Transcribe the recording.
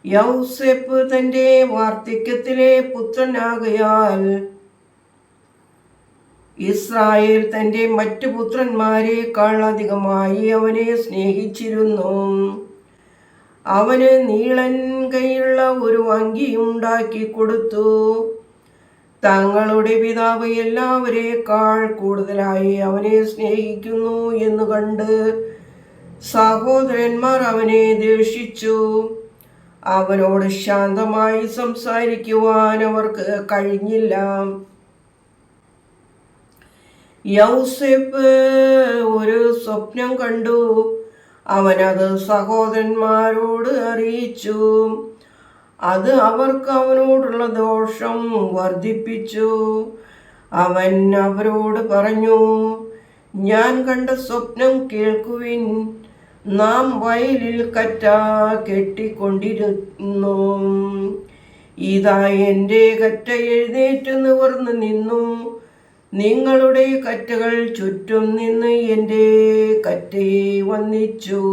യൗസേപ്പ് തന്റെ വാർദ്ധക്യത്തിലെ പുത്രനാകയാൽ ഇസ്രായേൽ തന്റെ മറ്റു പുത്രന്മാരെക്കാൾ അധികമായി അവനെ സ്നേഹിച്ചിരുന്നു. അവന് നീളൻ കൈയുള്ള ഒരു അങ്കിയുണ്ടാക്കി കൊടുത്തു. തങ്ങളുടെ പിതാവ് എല്ലാവരേക്കാൾ കൂടുതലായി അവനെ സ്നേഹിക്കുന്നു എന്ന് കണ്ട് സഹോദരന്മാർ അവനെ ദേഷിച്ചു. അവനോട് ശാന്തമായി സംസാരിക്കുവാൻ അവർക്ക് കഴിഞ്ഞില്ല. യൗസേപ്പ് ഒരു സ്വപ്നം കണ്ടു. അവനത് സഹോദരന്മാരോട് അറിയിച്ചു. അത് അവർക്ക് അവനോടുള്ള ദോഷം വർദ്ധിപ്പിച്ചു. അവൻ അവരോട് പറഞ്ഞു, ഞാൻ കണ്ട സ്വപ്നം കേൾക്കുവിൻ. നാം വയലിൽ കറ്റ കെട്ടിക്കൊണ്ടിരുന്നു. ഇതാ എൻ്റെ കറ്റ എഴുന്നേറ്റ് നിവർന്നു നിന്നു. നിങ്ങളുടെ കറ്റകൾ ചുറ്റും നിന്ന് എൻ്റെ കറ്റയെ വന്ദിച്ചു.